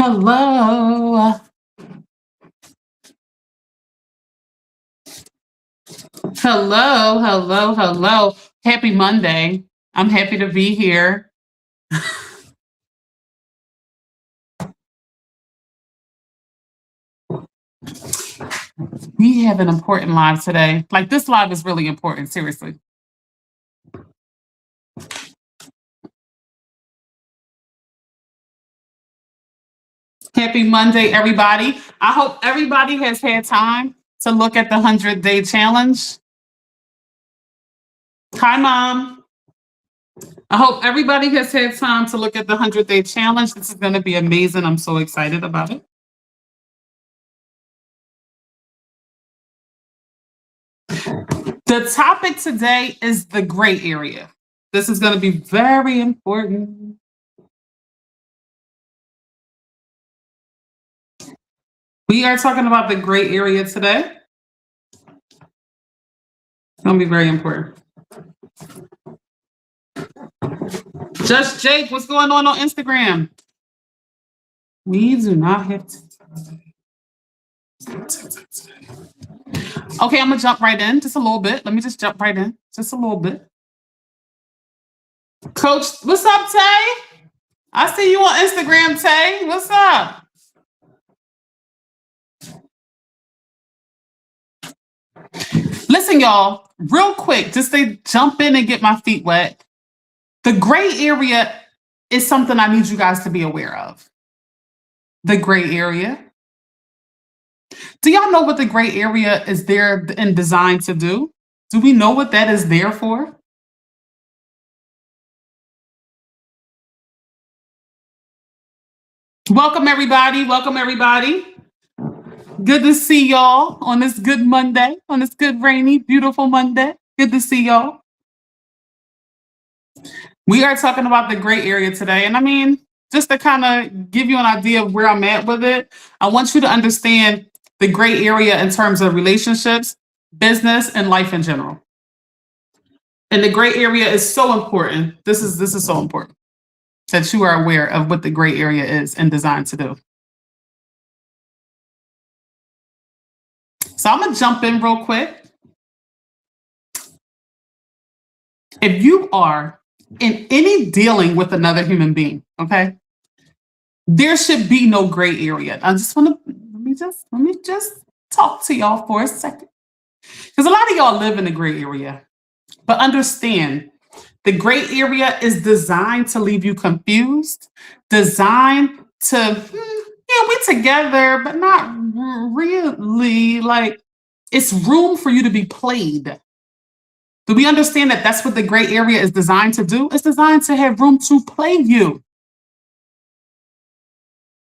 Hello. Hello, hello, hello. Happy Monday. I'm happy to be here. We have an important live today. Like, this live is really important, seriously. Happy Monday, everybody. I hope everybody has had time to look at the 100-day challenge. Hi, Mom. I hope everybody has had time to look at the 100-day challenge. This is going to be amazing. I'm so excited about it. The topic today is the gray area. This is going to be very important. We are talking about the gray area today. It's going to be very important. Just Jake, what's going on Instagram? We do not have to. Okay, I'm going to jump right in just a little bit. Let me just jump right in just a little bit. Coach, what's up, Tay? I see you on Instagram, Tay. What's up? Listen, y'all, real quick, just to jump in and get my feet wet. The gray area is something I need you guys to be aware of. The gray area. Do y'all know what the gray area is there and designed to do? Do we know what that is there for? Welcome, everybody. Welcome, everybody. Good to see y'all on this good Monday, on this good, rainy, beautiful Monday. Good to see y'all. We are talking about the gray area today. And I mean, just to kind of give you an idea of where I'm at with it, I want you to understand the gray area in terms of relationships, business, and life in general. And the gray area is so important. This is so important that you are aware of what the gray area is and designed to do. So I'm going to jump in real quick. If you are in any dealing with another human being, okay, there should be no gray area. I just want to, let me just talk to y'all for a second. Because a lot of y'all live in the gray area. But understand, the gray area is designed to leave you confused, designed to, yeah, we're together, but not really. Like, it's room for you to be played. Do we understand that that's what the gray area is designed to do? It's designed to have room to play you.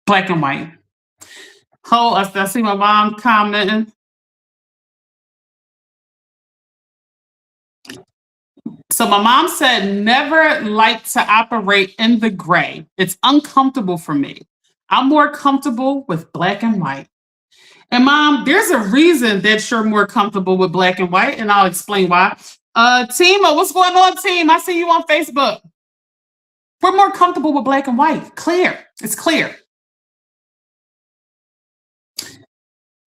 Black and white. Oh, I see my mom commenting. So my mom said, never like to operate in the gray. It's uncomfortable for me. I'm more comfortable with black and white. And Mom, there's a reason that you're more comfortable with black and white, and I'll explain why. Tima, what's going on, team? I see you on Facebook. We're more comfortable with black and white. Clear. It's clear.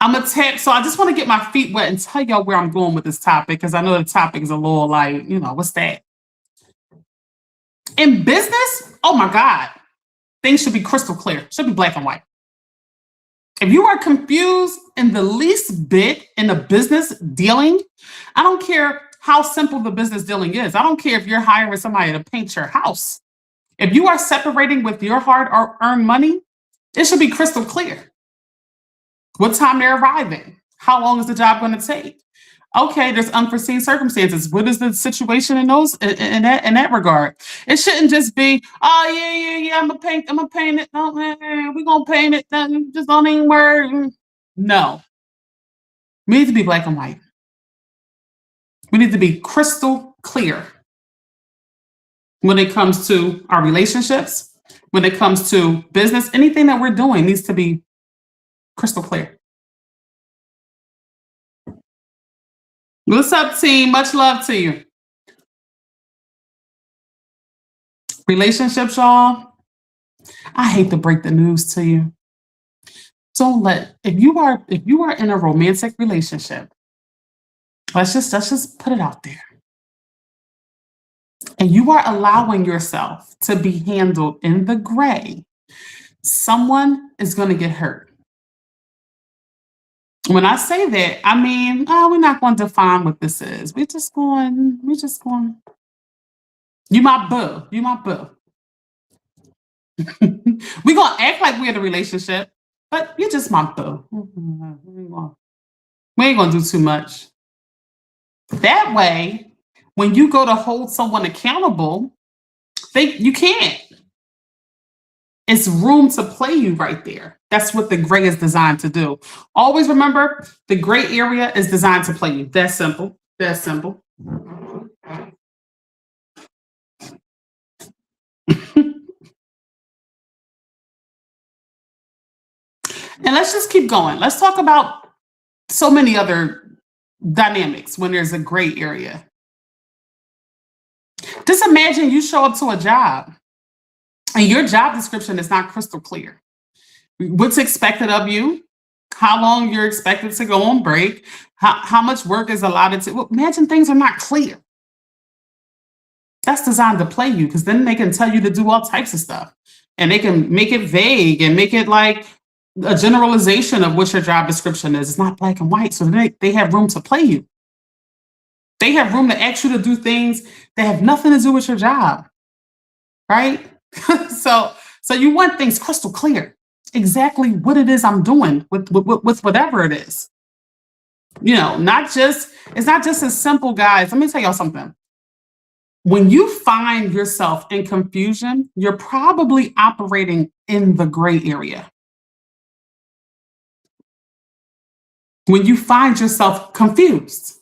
I'm gonna tap, so I just want to get my feet wet and tell y'all where I'm going with this topic, because I know the topic is a little like, what's that? In business, oh my God, things should be crystal clear. Should be black and white. If you are confused in the least bit in a business dealing, I don't care how simple the business dealing is. I don't care if you're hiring somebody to paint your house. If you are separating with your hard-earned money, it should be crystal clear. What time they're arriving? How long is the job going to take? Okay, there's unforeseen circumstances. What is the situation in that regard? It shouldn't just be, oh yeah, I'm gonna paint it. No, we're gonna paint it. Just don't even worry. No. We need to be black and white. We need to be crystal clear when it comes to our relationships, when it comes to business. Anything that we're doing needs to be crystal clear. What's up, team? Much love to you. Relationships, y'all. I hate to break the news to you. Don't let if you are in a romantic relationship, let's just put it out there. And you are allowing yourself to be handled in the gray, someone is going to get hurt. When I say that, I mean, oh, we're not going to define what this is. You my boo. You my boo. We're going to act like we're in a relationship, but you're just my boo. We ain't going to do too much. That way, when you go to hold someone accountable, you can't. It's room to play you right there. That's what the gray is designed to do. Always remember, the gray area is designed to play you. That's simple. That's simple. And let's just keep going. Let's talk about so many other dynamics when there's a gray area. Just imagine you show up to a job and your job description is not crystal clear. What's expected of you, how long you're expected to go on break, how much work is allotted to. Well, imagine things are not clear. That's designed to play you because then they can tell you to do all types of stuff and they can make it vague and make it like a generalization of what your job description is. It's not black and white. So they have room to play you. They have room to ask you to do things that have nothing to do with your job. Right? So you want things crystal clear. Exactly what it is I'm doing with whatever it is. You know, it's not just as simple, guys. Let me tell y'all something. When you find yourself in confusion, you're probably operating in the gray area. When you find yourself confused.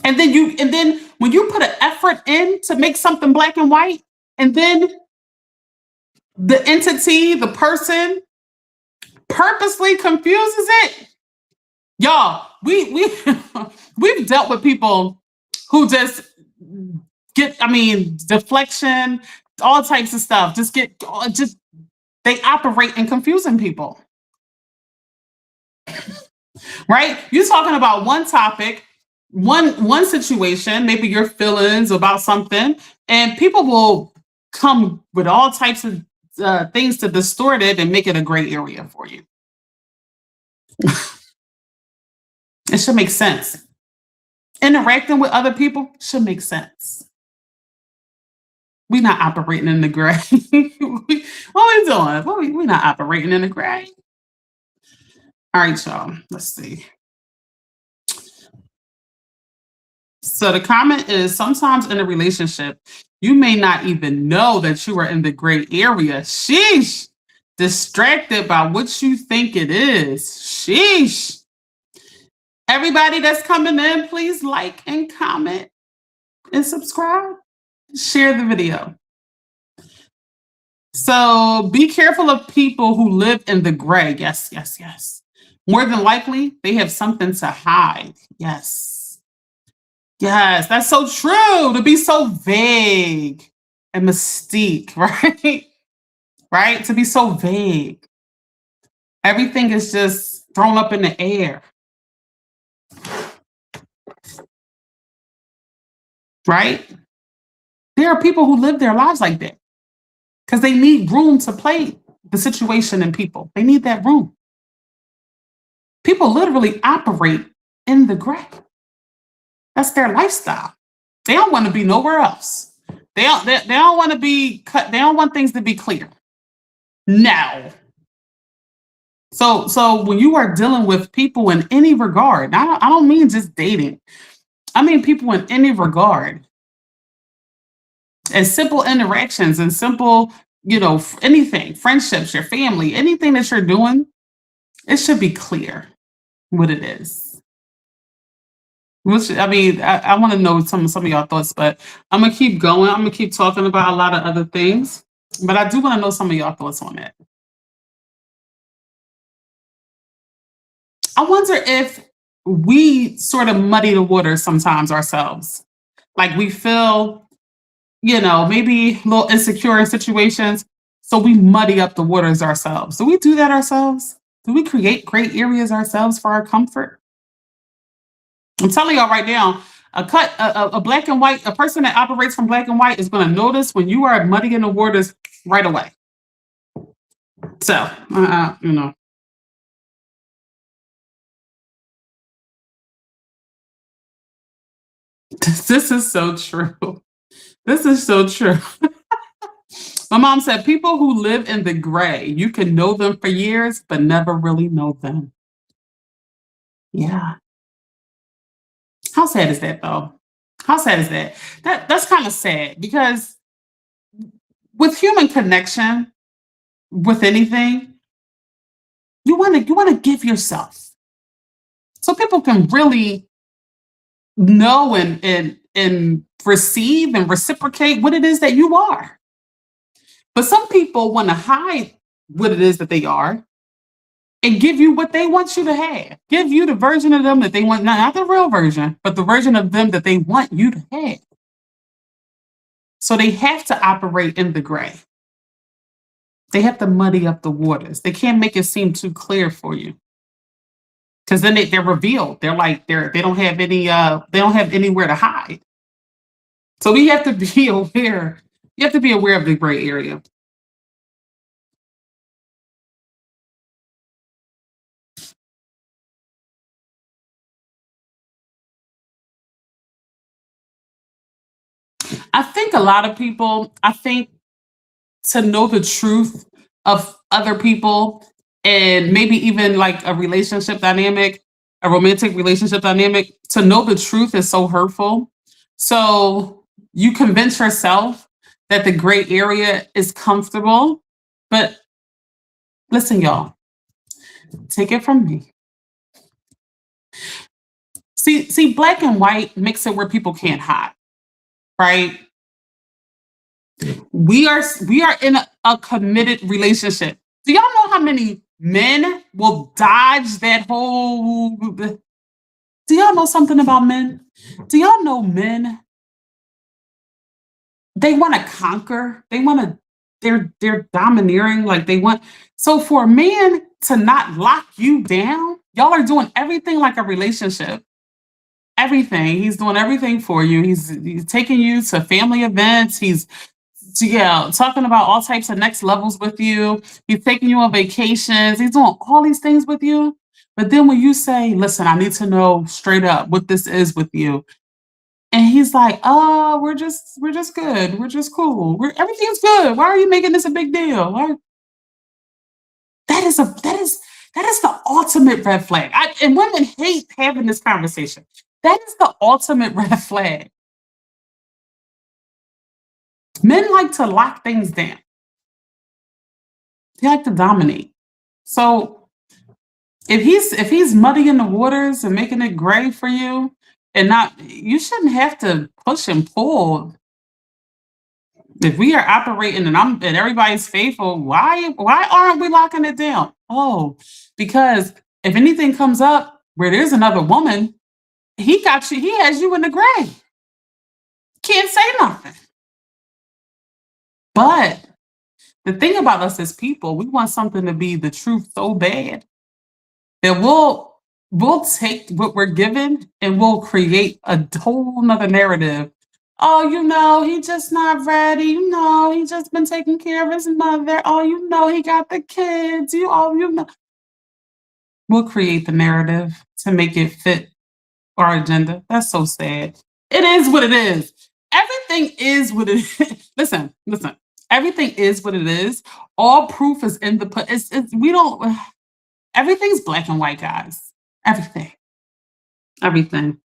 And then when you put an effort in to make something black and white, and then the entity, the person purposely confuses it. Y'all, we've dealt with people who just deflection, all types of stuff. They operate in confusing people. Right? You're talking about one topic, one situation, maybe your feelings about something, and people will come with all types of things to distort it and make it a gray area for you. It should make sense. Interacting with other people should make sense. We're not operating in the gray. What we doing? We're not operating in the gray. All right, y'all. Let's see. So the comment is sometimes in a relationship, you may not even know that you are in the gray area. Sheesh. Distracted by what you think it is. Sheesh. Everybody that's coming in, please like and comment and subscribe. Share the video. So be careful of people who live in the gray. Yes, yes, yes. More than likely, they have something to hide. Yes. Yes, that's so true. To be so vague and mystique, right? Right? To be so vague. Everything is just thrown up in the air. Right? There are people who live their lives like that because they need room to play the situation and people. They need that room. People literally operate in the gray. That's their lifestyle. They don't want to be nowhere else. They don't want to be cut. They don't want things to be clear. No. So when you are dealing with people in any regard, I don't mean just dating. I mean people in any regard. And simple interactions and simple, anything, friendships, your family, anything that you're doing, it should be clear what it is. I want to know some of y'all thoughts, but I'm gonna keep going. I'm gonna keep talking about a lot of other things, but I do want to know some of y'all thoughts on it. I wonder if we sort of muddy the water sometimes ourselves. Like we feel maybe a little insecure in situations. So we muddy up the waters ourselves. Do we do that ourselves? Do we create great areas ourselves for our comfort? I'm telling y'all right now, a black and white, a person that operates from black and white is going to notice when you are muddying the waters right away. So, this is so true. This is so true. My mom said, people who live in the gray, you can know them for years, but never really know them. Yeah. How sad is that, though? How sad is that? That's kind of sad because with human connection, with anything, you want to give yourself so people can really know and receive and reciprocate what it is that you are. But some people want to hide what it is that they are and give you what they want you to have. Give you the version of them that they want, not the real version, but the version of them that they want you to have. So they have to operate in the gray. They have to muddy up the waters. They can't make it seem too clear for you. Because then they're revealed. They don't have anywhere to hide. So we have to be aware. You have to be aware of the gray area. I think to know the truth of other people and maybe even like a romantic relationship dynamic, to know the truth is so hurtful. So you convince yourself that the gray area is comfortable. But listen, y'all, take it from me. See, black and white makes it where people can't hide, right? We are in a committed relationship. Do y'all know how many men will dodge that whole? Do y'all know something about men? Do y'all know men? They want to conquer. They're domineering. Like they want. So for a man to not lock you down, y'all are doing everything like a relationship. Everything. He's doing everything for you. He's taking you to family events. He's yeah, talking about all types of next levels with you. He's taking you on vacations. He's doing all these things with you. But then when you say, listen, I need to know straight up what this is with you. And he's like, oh, we're just good. We're just cool. Everything's good. Why are you making this a big deal? That is the ultimate red flag. And women hate having this conversation. That is the ultimate red flag. Men like to lock things down. They like to dominate. So if he's muddying the waters and making it gray for you, and not you shouldn't have to push and pull. If we are operating and everybody's faithful, why aren't we locking it down? Oh, because if anything comes up where there's another woman, he got you, he has you in the gray. Can't say nothing. But the thing about us as people, we want something to be the truth so bad that we'll take what we're given and we'll create a whole nother narrative. Oh, he just not ready. He just been taking care of his mother. Oh, he got the kids. We'll create the narrative to make it fit our agenda. That's so sad. It is what it is. Everything is what it is. Listen. Everything is what it is. All proof is in the put. It's we don't. Everything's black and white, guys. Everything. Everything.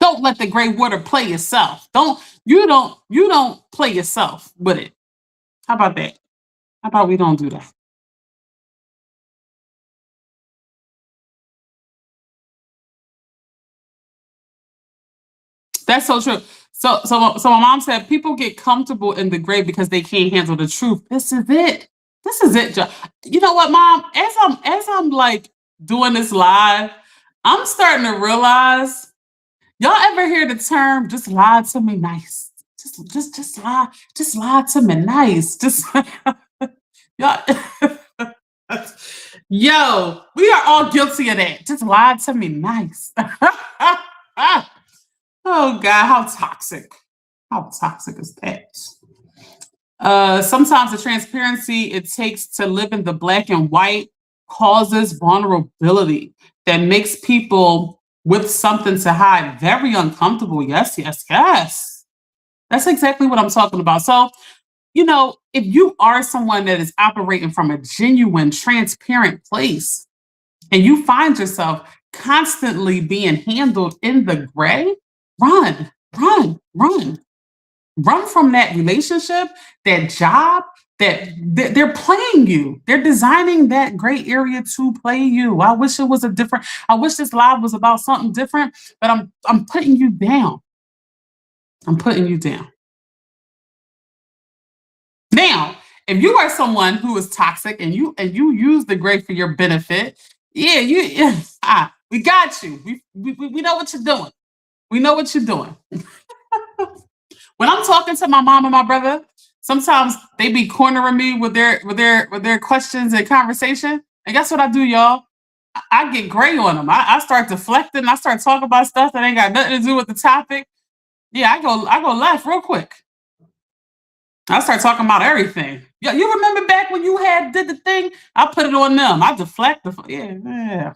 Don't let the gray water play yourself. You don't play yourself with it. How about that? How about we don't do that? That's so true. So my mom said people get comfortable in the grave because they can't handle the truth. This is it. This is it. You know what, mom? As I'm like doing this live, I'm starting to realize. Y'all ever hear the term "just lie to me nice"? Just just lie to me nice. Just yeah. Yo, we are all guilty of that. Just lie to me nice. Oh God, how toxic. How toxic is that? Sometimes the transparency it takes to live in the black and white causes vulnerability that makes people with something to hide very uncomfortable. Yes, yes, yes. That's exactly what I'm talking about. So, if you are someone that is operating from a genuine, transparent place and you find yourself constantly being handled in the gray, run, run, run. Run from that relationship, that job, that they're playing you. They're designing that gray area to play you. I wish it was a different, I wish this live was about something different, but I'm putting you down. I'm putting you down. Now, if you are someone who is toxic and you use the gray for your benefit, yeah, we got you. We know what you're doing. We know what you're doing. When I'm talking to my mom and my brother, sometimes they be cornering me with their questions and conversation. And guess what I do, y'all? I get gray on them. I start deflecting. I start talking about stuff that ain't got nothing to do with the topic. Yeah, I go left real quick. I start talking about everything. Yeah, you remember back when you had did the thing? I put it on them. I deflect. Yeah, yeah.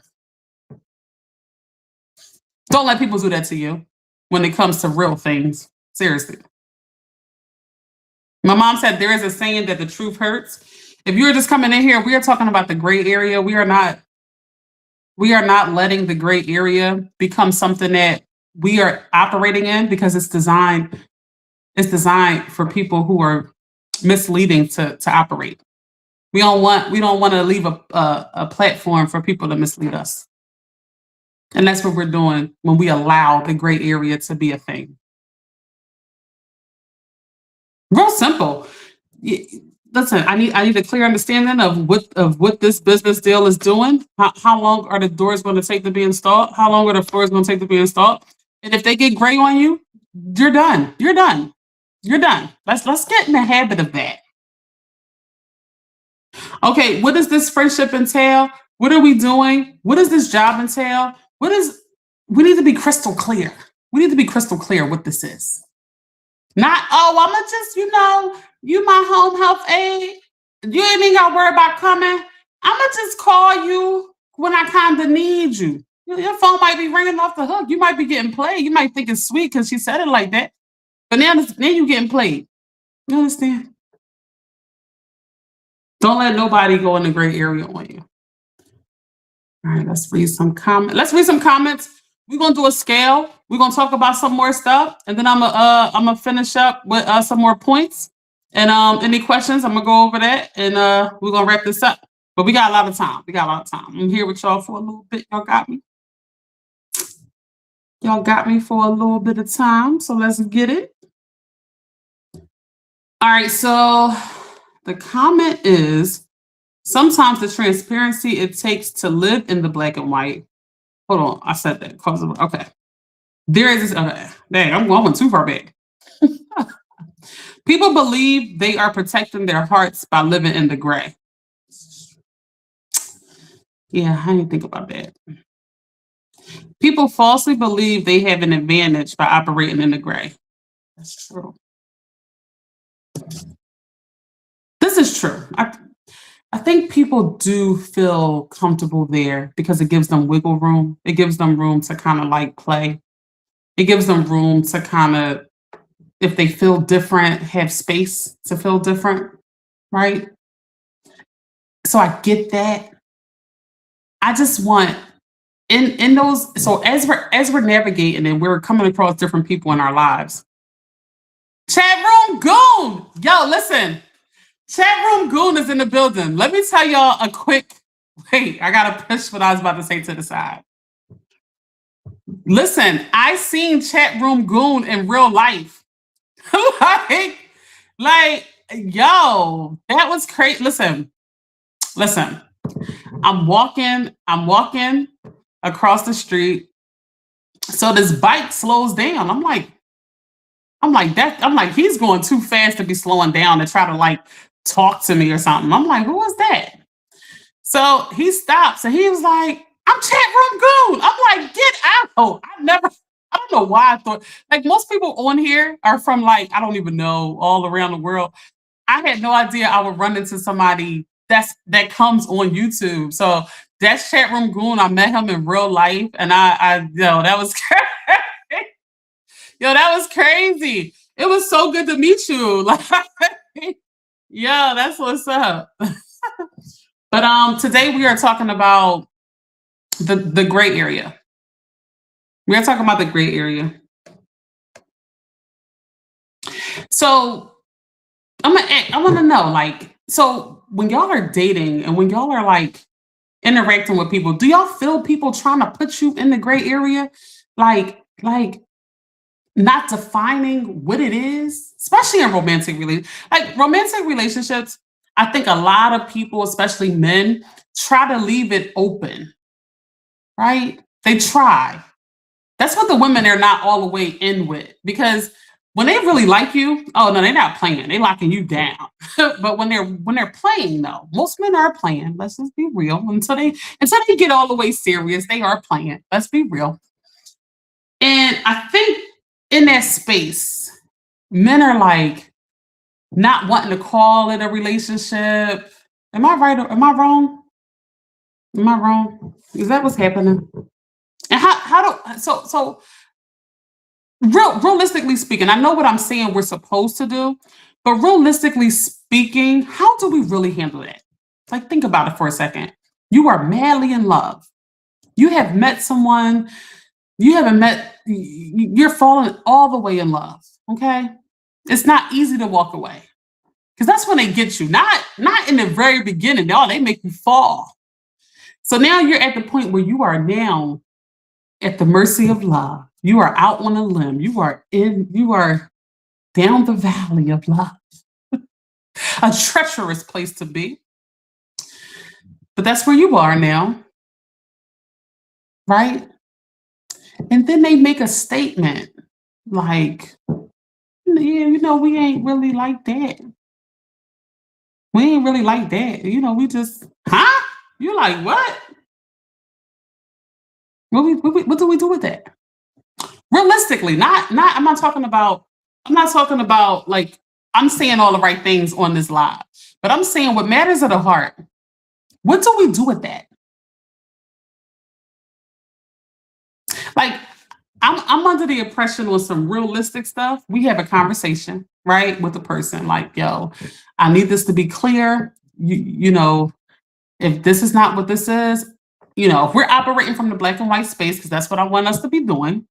Don't let people do that to you when it comes to real things. Seriously. My mom said there is a saying that the truth hurts. If you are just coming in here, we are talking about the gray area. We are not letting the gray area become something that we are operating in because it's designed for people who are misleading to operate. We don't want to leave a platform for people to mislead us. And that's what we're doing when we allow the gray area to be a thing. Real simple. Listen, I need a clear understanding of what this business deal is doing. How long are the doors going to take to be installed? How long are the floors going to take to be installed? And if they get gray on you, you're done. You're done. You're done. Let's get in the habit of that. Okay, what does this friendship entail? What are we doing? What does this job entail? We need to be crystal clear. We need to be crystal clear what this is. Not, oh, I'ma just, you my home health aide. You ain't even gotta worry about coming. I'ma just call you when I kinda need you. Your phone might be ringing off the hook. You might be getting played. You might think it's sweet because she said it like that. But now you getting played. You understand? Don't let nobody go in the gray area on you. All right, let's read some comments. Let's read some comments. We're gonna do a scale. We're gonna talk about some more stuff, and then I'm gonna finish up with some more points. And any questions? I'm gonna go over that, and we're gonna wrap this up. But we got a lot of time. We got a lot of time. I'm here with y'all for a little bit. Y'all got me. Y'all got me for a little bit of time. So let's get it. All right. So the comment is sometimes the transparency it takes to live in the black and white. Hold on, I said that. Okay. There is this. Okay. Dang, I'm going too far back. People believe they are protecting their hearts by living in the gray. Yeah, I didn't think about that. People falsely believe they have an advantage by operating in the gray. That's true. This is true. I think people do feel comfortable there because it gives them wiggle room. It gives them room to kind of like play. It gives them room to kind of, if they feel different, have space to feel different, right? So I get that. I just want in those. So as we're navigating and we're coming across different people in our lives. Chat room goon, yo, listen. Chat room goon is in the building. Let me tell y'all a quick. Wait, I gotta push what I was about to say to the side. Listen, I seen chat room goon in real life. like, yo, that was crazy. Listen. I'm walking across the street. So this bike slows down. I'm like, I'm like, he's going too fast to be slowing down to try to like talk to me or something. I'm like, who was that? So he stops and he was like, I'm chat room goon. I'm like, get out. I don't know why I thought, like most people on here are from like, I don't even know, all around the world. I had no idea I would run into somebody that comes on YouTube. So that's chat room goon. I met him in real life and yo, that was crazy. Yo, that was crazy. It was so good to meet you. Like, yeah, that's what's up. But today we are talking about the gray area. We are talking about the gray area. So I want to know, like, so when y'all are dating and when y'all are like interacting with people, do y'all feel people trying to put you in the gray area? Like not defining what it is, especially in romantic relationships. I think a lot of people, especially men, try to leave it open, right? They try. That's what the women are not all the way in with because when they really like you, oh no, they're not playing. They locking you down. But when they're playing, though, most men are playing. Let's just be real. Until they get all the way serious, they are playing. Let's be real. And I think in that space, men are like not wanting to call it a relationship. Am I right or am I wrong? Am I wrong? Is that what's happening? And so realistically speaking, I know what I'm saying we're supposed to do, but realistically speaking, how do we really handle that? Like, think about it for a second. You are madly in love. You have met someone, you haven't met, you're falling all the way in love. Okay. It's not easy to walk away because that's when they get you, not in the very beginning. No, they make you fall. So now you're at the point where you are now at the mercy of love. You are out on a limb. You are down the valley of love. A treacherous place to be. But that's where you are now, right? And then they make a statement like, yeah, we ain't really like that. We ain't really like that. We just, huh? You're like, what? What do we do with that? Realistically, I'm not talking about like, I'm saying all the right things on this live, but I'm saying what matters of the heart. What do we do with that? Like, I'm under the impression on some realistic stuff. We have a conversation, right, with the person. Like, yo, I need this to be clear. If this is not what this is, if we're operating from the black and white space, because that's what I want us to be doing.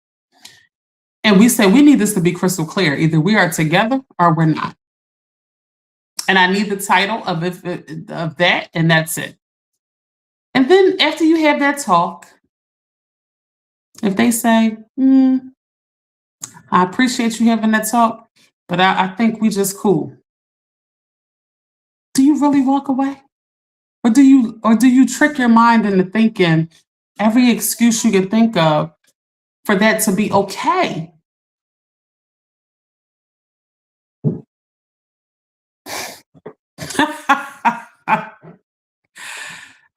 And we say we need this to be crystal clear. Either we are together or we're not. And I need the title of that, and that's it. And then after you have that talk, if they say, I appreciate you having that talk, but I think we just cool. Do you really walk away? Or do you trick your mind into thinking every excuse you can think of for that to be okay?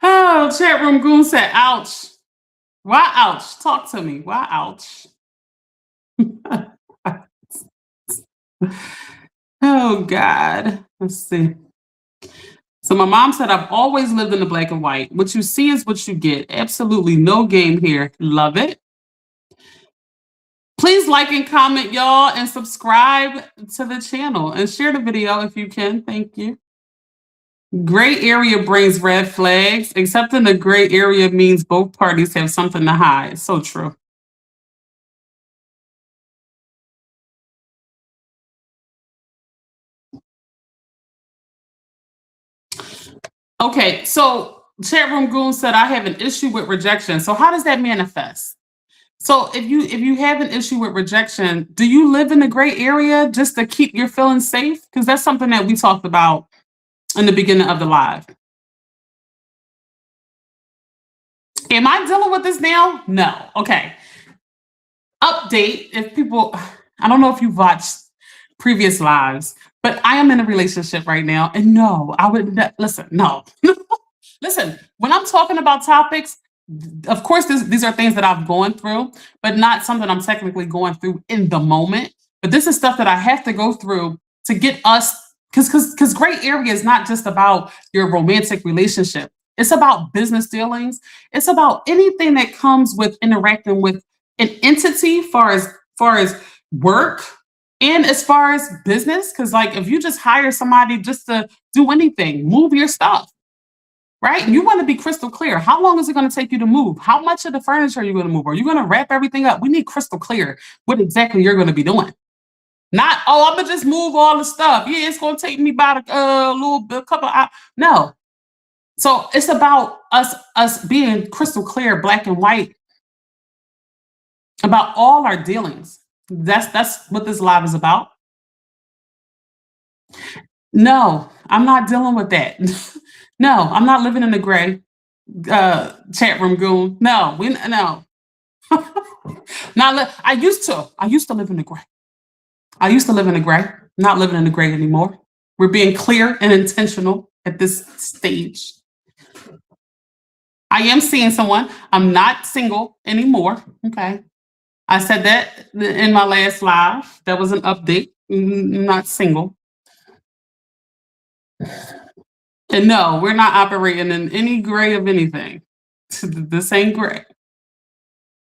Oh, chat room goon said, ouch. Why ouch? Talk to me. Why ouch? Oh, God. Let's see. So my mom said, I've always lived in the black and white. What you see is what you get. Absolutely no game here. Love it. Please like and comment, y'all, and subscribe to the channel and share the video if you can. Thank you. Gray area brings red flags. Accepting the gray area means both parties have something to hide. So true. Okay, so chat room goon said I have an issue with rejection. So how does that manifest? So if you have an issue with rejection, do you live in the gray area just to keep your feelings safe? Because that's something that we talked about in the beginning of the live. Am I dealing with this now? No. Okay. Update. If people, I don't know if you watched previous lives, but I am in a relationship right now. And no, I would listen, no. Listen, when I'm talking about topics, of course, these are things that I've gone through, but not something I'm technically going through in the moment. But this is stuff that I have to go through to get us, because gray area is not just about your romantic relationship. It's about business dealings. It's about anything that comes with interacting with an entity, far as work and as far as business. Because like if you just hire somebody just to do anything, move your stuff, right? You want to be crystal clear. How long is it going to take you to move? How much of the furniture are you going to move? Are you going to wrap everything up? We need crystal clear what exactly you're going to be doing. Not, oh, I'm gonna just move all the stuff. Yeah, it's gonna take me about a little bit, couple hours. No. So it's about us being crystal clear, black and white, about all our dealings. That's what this live is about. No, I'm not dealing with that. No, I'm not living in the gray chat room goon. No, we no. I used to live in the gray. I used to live in the gray. Not living in the gray anymore. We're being clear and intentional at this stage. I am seeing someone. I'm not single anymore. Okay. I said that in my last live. That was an update. Not single. And no, we're not operating in any gray of anything. This ain't gray.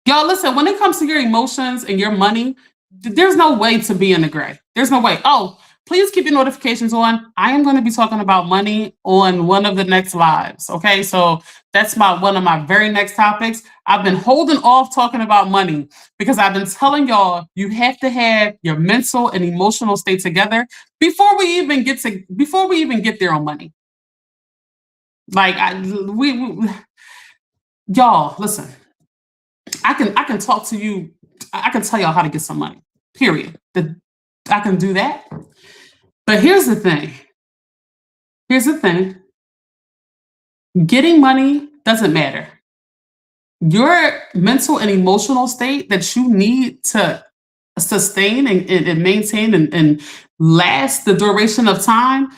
Y'all, listen, when it comes to your emotions and your money, there's no way to be in the gray. There's no way. Oh, please keep your notifications on. I am going to be talking about money on one of the next lives. Okay, so that's one of my very next topics. I've been holding off talking about money because I've been telling y'all you have to have your mental and emotional state together before we even get there on money. Like y'all, listen. I can talk to you. I can tell y'all how to get some money. Period. I can do that. But here's the thing. Getting money doesn't matter. Your mental and emotional state that you need to sustain and maintain and last the duration of time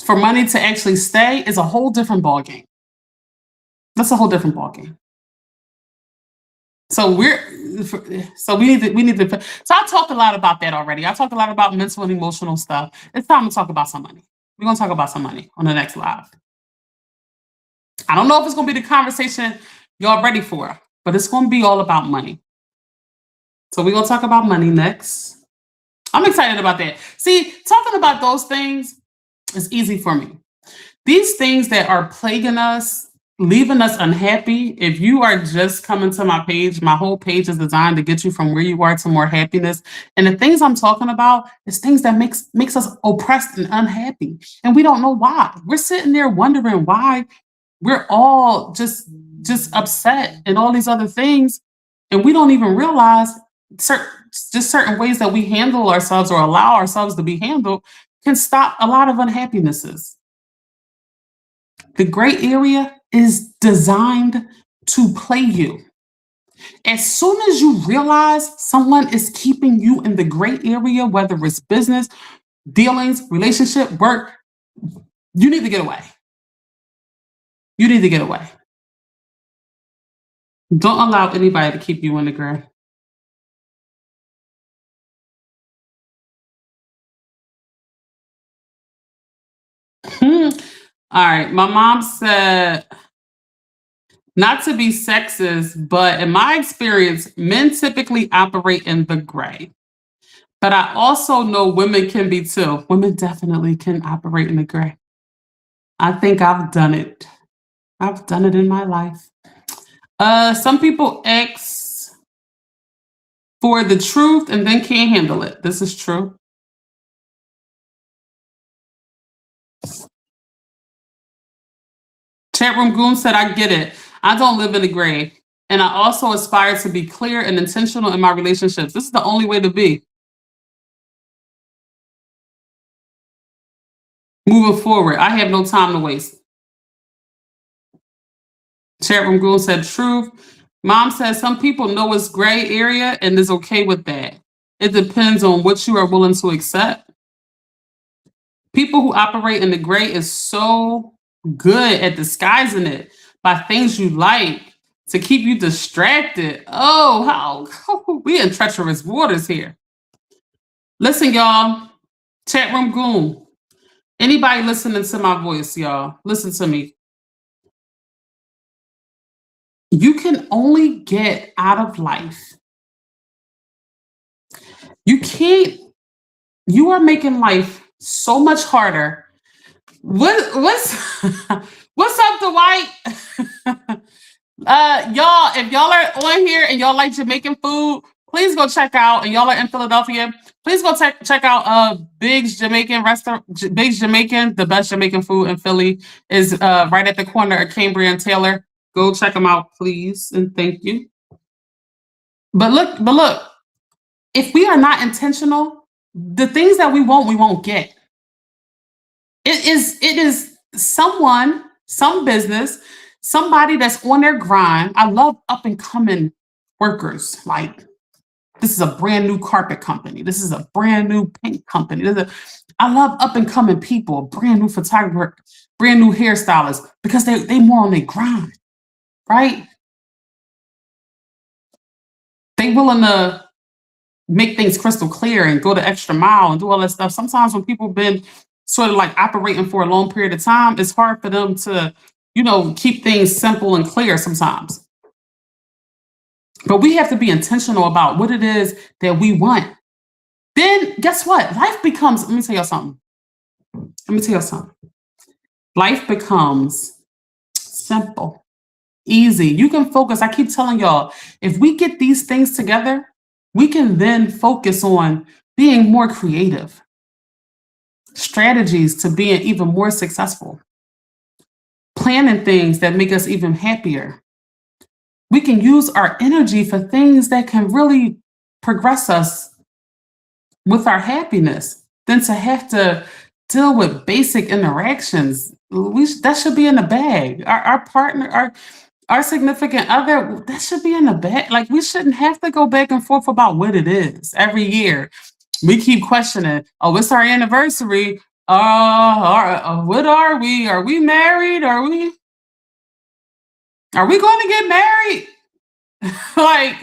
for money to actually stay is a whole different ballgame. That's a whole different ballgame. So we need to. So I talked a lot about that already. I talked a lot about mental and emotional stuff. It's time to talk about some money. We're gonna talk about some money on the next live. I don't know if it's gonna be the conversation y'all ready for, but it's gonna be all about money. So we're gonna talk about money next. I'm excited about that. See, talking about those things is easy for me. These things that are plaguing us, leaving us unhappy. If you are just coming to my page, my whole page is designed to get you from where you are to more happiness. And the things I'm talking about is things that makes us oppressed and unhappy. And we don't know why. We're sitting there wondering why we're all just upset and all these other things. And we don't even realize certain ways that we handle ourselves or allow ourselves to be handled can stop a lot of unhappinesses. The gray area is designed to play you. As soon as you realize someone is keeping you in the gray area, whether it's business, dealings, relationship, work, you need to get away. You need to get away. Don't allow anybody to keep you in the gray. All right, my mom said, not to be sexist, but in my experience, men typically operate in the gray. But I also know women can be too. Women definitely can operate in the gray. I think I've done it. I've done it in my life. Some people ask for the truth and then can't handle it. This is true. Chat room goon said, I get it. I don't live in the gray. And I also aspire to be clear and intentional in my relationships. This is the only way to be. Moving forward, I have no time to waste. Chat room goon said, truth. Mom says, some people know it's gray area and is okay with that. It depends on what you are willing to accept. People who operate in the gray is so good at disguising it by things you like to keep you distracted. Oh, how we in treacherous waters here. Listen, y'all, chat room goon. Anybody listening to my voice, y'all, listen to me. You can only get out of life. You can't, you are making life so much harder. What's what's up, Dwight? Y'all, if y'all are on here and y'all like Jamaican food, please go check out. And y'all are in Philadelphia, please go check out Big's Jamaican restaurant. Big's Jamaican, the best Jamaican food in Philly, is right at the corner of Cambria and Taylor. Go check them out, please, and thank you. But look, if we are not intentional, the things that we won't get. It is someone, some business, somebody that's on their grind. I love up and coming workers. Like, this is a brand new carpet company. This is a brand new paint company. I love up and coming people, brand new photographer, brand new hairstylists, because they more on their grind, right? They willing to make things crystal clear and go the extra mile and do all that stuff. Sometimes when people been sort of like operating for a long period of time, it's hard for them to, keep things simple and clear sometimes. But we have to be intentional about what it is that we want. Then guess what? Life becomes, let me tell you something. Life becomes simple, easy. You can focus. I keep telling y'all, if we get these things together, we can then focus on being more creative, strategies to being even more successful, planning things that make us even happier. We can use our energy for things that can really progress us with our happiness than to have to deal with basic interactions. That should be in the bag. Our partner, our significant other, that should be in the bag. Like, we shouldn't have to go back and forth about what it is every year. We keep questioning, oh, it's our anniversary. What are we? Are we married? Are we going to get married? Like,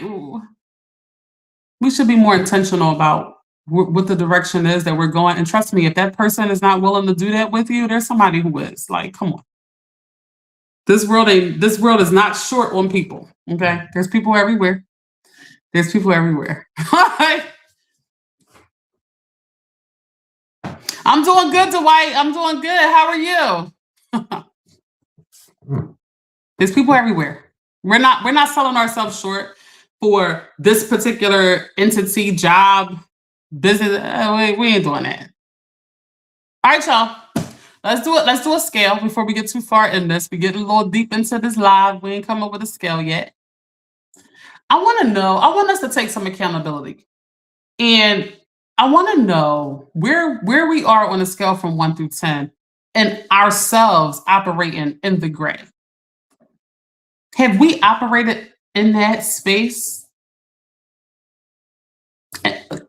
we should be more intentional about what the direction is that we're going. And trust me, if that person is not willing to do that with you, there's somebody who is. Like, come on. This world is not short on people. Okay. There's people everywhere. I'm doing good, Dwight. I'm doing good. How are you? There's people everywhere. We're not selling ourselves short for this particular entity, job, business. We ain't doing that. All right, y'all. Let's do it. Let's do a scale before we get too far in this. We get a little deep into this live. We ain't come up with a scale yet. I want us to take some accountability. And I want to know where we are on a scale from 1 through 10 and ourselves operating in the gray. Have we operated in that space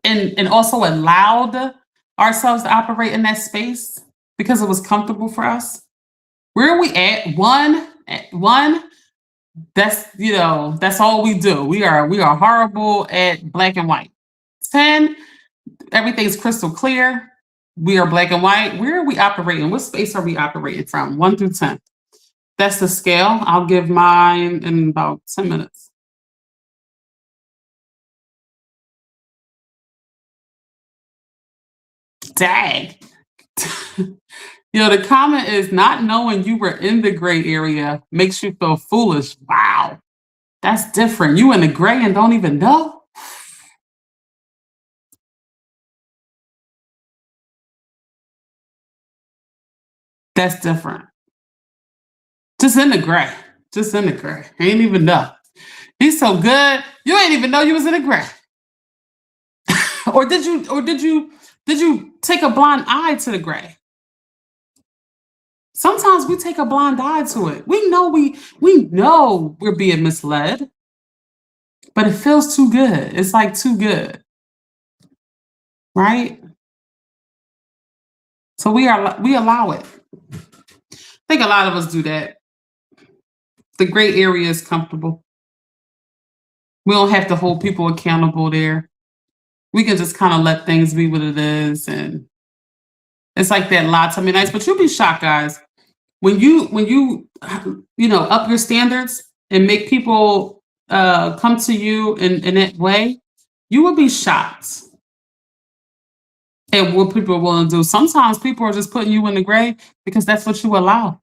and also allowed ourselves to operate in that space because it was comfortable for us? Where are we at? One, that's all we do. We are horrible at black and white. 10, everything's crystal clear. We are black and white. Where are we operating? What space are we operating from? 1 through 10. That's the scale. I'll give mine in about 10 minutes. Dang. The comment is, not knowing you were in the gray area makes you feel foolish. Wow. That's different. You in the gray and don't even know? That's different. Just in the gray. Ain't even know. He's so good. You ain't even know you was in the gray. or did you take a blind eye to the gray? Sometimes we take a blind eye to it. We know we're being misled, but it feels too good. It's like too good, right? So we allow it. I think a lot of us do that. The gray area is comfortable. We don't have to hold people accountable there. We can just kind of let things be what it is, and it's like that lots of nights. But you'll be shocked, guys, when you up your standards and make people come to you in that way. You will be shocked at what people are willing to do. Sometimes people are just putting you in the gray because that's what you allow.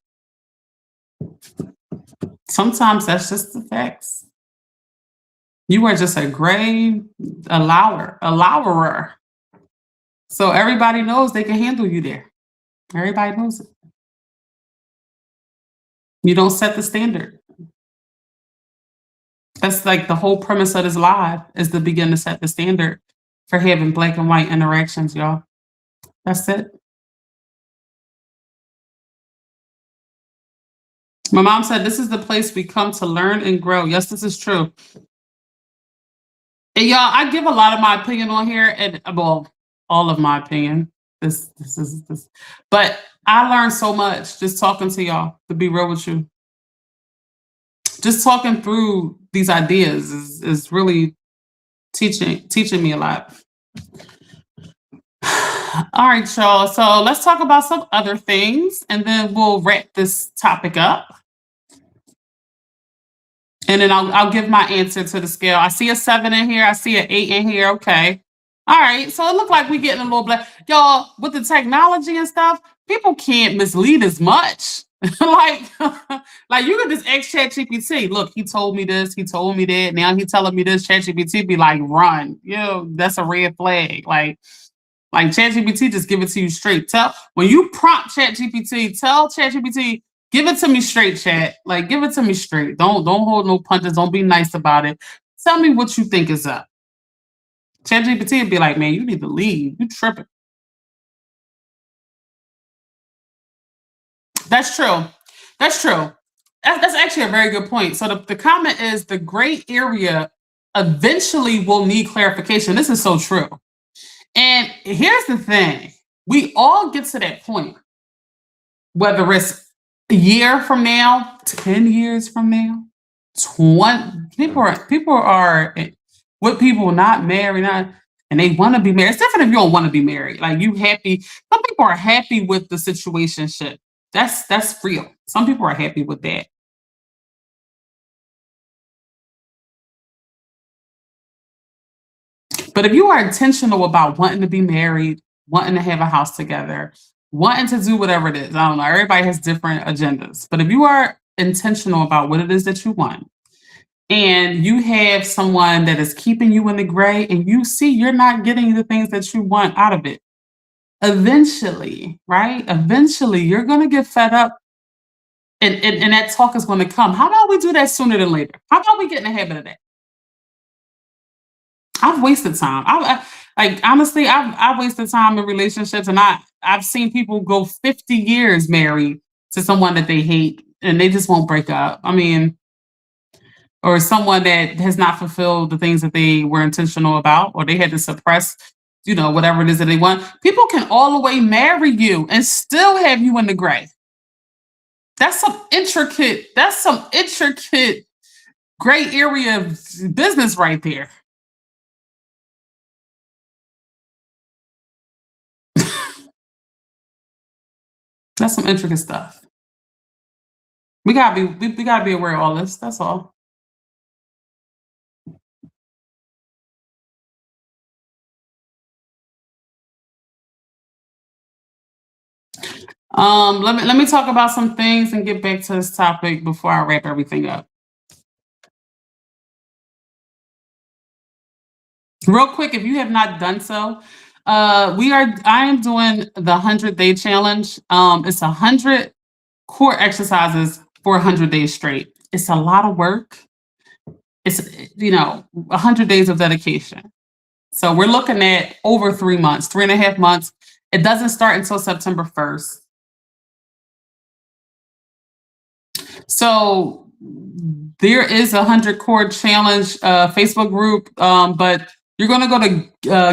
Sometimes that's just the facts. You are just a gray allower. So everybody knows they can handle you there. Everybody knows it. You don't set the standard. That's like the whole premise of this live is to begin to set the standard for having black and white interactions, y'all. That's it. My mom said, this is the place we come to learn and grow. Yes, this is true. And y'all, I give a lot of my opinion on here, and well, all of my opinion. This, but I learned so much just talking to y'all. To be real with you, just talking through these ideas is really teaching me a lot. All right, y'all. So let's talk about some other things, and then we'll wrap this topic up. And then I'll give my answer to the scale. I see a 7 in here. I see an 8 in here. Okay. All right. So it looked like we're getting a little black. Y'all, with the technology and stuff, people can't mislead as much. like you could just ask ChatGPT. Look, he told me this. He told me that. Now he telling me this. ChatGPT be like, run. That's a red flag. Like ChatGPT just give it to you straight. When you prompt ChatGPT, tell ChatGPT, give it to me straight, chat. Like, give it to me straight. Don't hold no punches. Don't be nice about it. Tell me what you think is up. ChatGPT would be like, man, you need to leave. You tripping. That's true. That's true. That's actually a very good point. So the comment is the gray area eventually will need clarification. This is so true. And here's the thing. We all get to that point, whether it's a year from now, 10 years from now, 20 people are with people not married, and they want to be married. It's different if you don't want to be married. Like you happy. Some people are happy with the situationship. That's real. Some people are happy with that. But if you are intentional about wanting to be married, wanting to have a house together, wanting to do whatever it is, I don't know, everybody has different agendas. But if you are intentional about what it is that you want, and you have someone that is keeping you in the gray, and you see you're not getting the things that you want out of it, eventually, right? Eventually, you're going to get fed up, and that talk is going to come. How about we do that sooner than later? How about we get in the habit of that? I've wasted time. Honestly, I've wasted time in relationships, and I've seen people go 50 years married to someone that they hate, and they just won't break up. I mean, or someone that has not fulfilled the things that they were intentional about, or they had to suppress, whatever it is that they want. People can all the way marry you and still have you in the gray. That's some intricate gray area of business right there. That's some intricate stuff. We gotta be aware of all this. That's all. Let me talk about some things and get back to this topic before I wrap everything up. Real quick, if you have not done so, I am doing the 100-day challenge. It's 100 core exercises for 100 days straight. It's a lot of work. It's 100 days of dedication. So we're looking at over 3 months, 3.5 months. It doesn't start until September 1st. So there is a 100 core challenge Facebook group, but you're going to go to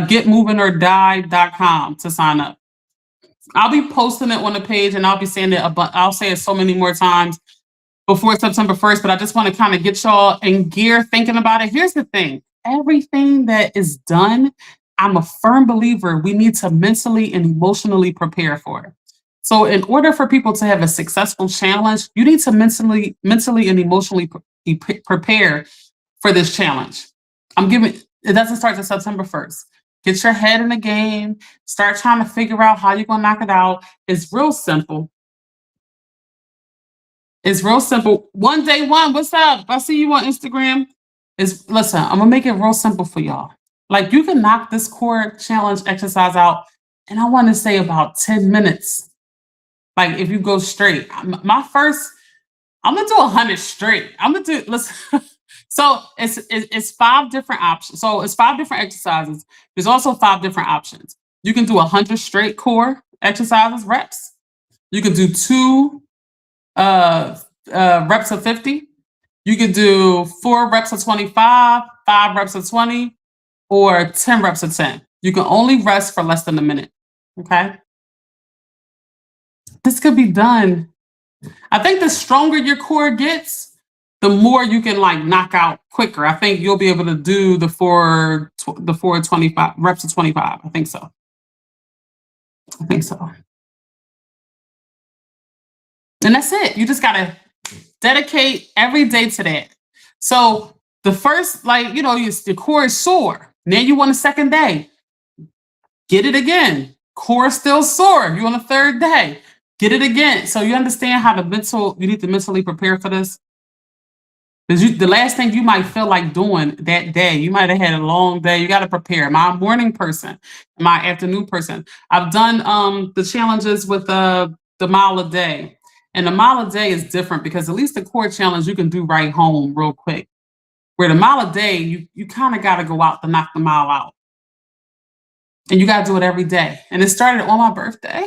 getmovinordie.com to sign up. I'll be posting it on the page and I'll be saying it, I'll say it so many more times before September 1st, but I just want to kind of get y'all in gear thinking about it. Here's the thing, everything that is done, I'm a firm believer we need to mentally and emotionally prepare for it. So, in order for people to have a successful challenge, you need to mentally and emotionally prepare for this challenge. It doesn't start until September 1st. Get your head in the game, start trying to figure out how you're going to knock it out. It's real simple. It's real simple. One day one, what's up? I see you on Instagram. Listen, I'm gonna make it real simple for y'all. Like you can knock this core challenge exercise out, and I want to say about 10 minutes. Like if you go straight. My first, I'm gonna do 100 straight. I'm gonna do listen. So it's 5 different options. So it's 5 different exercises. There's also 5 different options. You can do 100 straight core exercises, reps. You can do 2 reps of 50. You could do 4 reps of 25, 5 reps of 20, or 10 reps of 10. You can only rest for less than a minute. Okay. This could be done. I think the stronger your core gets, the more you can like knock out quicker. I think you'll be able to do the 25 reps of 25. I think so. And that's it. You just gotta dedicate every day to that. So the first, the core is sore. Now you want a second day. Get it again. Core still sore. You on a third day. Get it again. So you understand how you need to mentally prepare for this. Because the last thing you might feel like doing that day, you might have had a long day. You got to prepare. Am I a morning person? Am I an afternoon person? I've done the challenges with the mile a day. And the mile a day is different because at least the core challenge you can do right home real quick. Where the mile a day, you kind of got to go out to knock the mile out. And you got to do it every day. And it started on my birthday.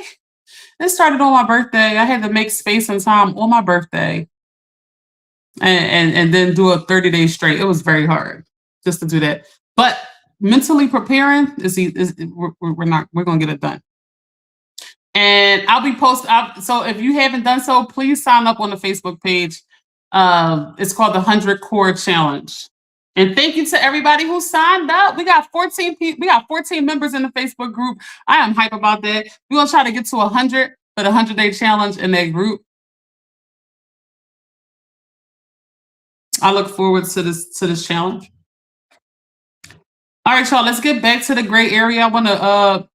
I had to make space and time on my birthday and then do a 30 days straight. It was very hard just to do that. But mentally preparing we're going to get it done. And I'll be posting. So if you haven't done so, please sign up on the Facebook page. It's called the 100 Core Challenge. And thank you to everybody who signed up. We got 14 people. We got 14 members in the Facebook group. I am hype about that. We're gonna try to get to 100 for the 100-day challenge in that group. I look forward to this challenge. All right, y'all. Let's get back to the gray area. I want to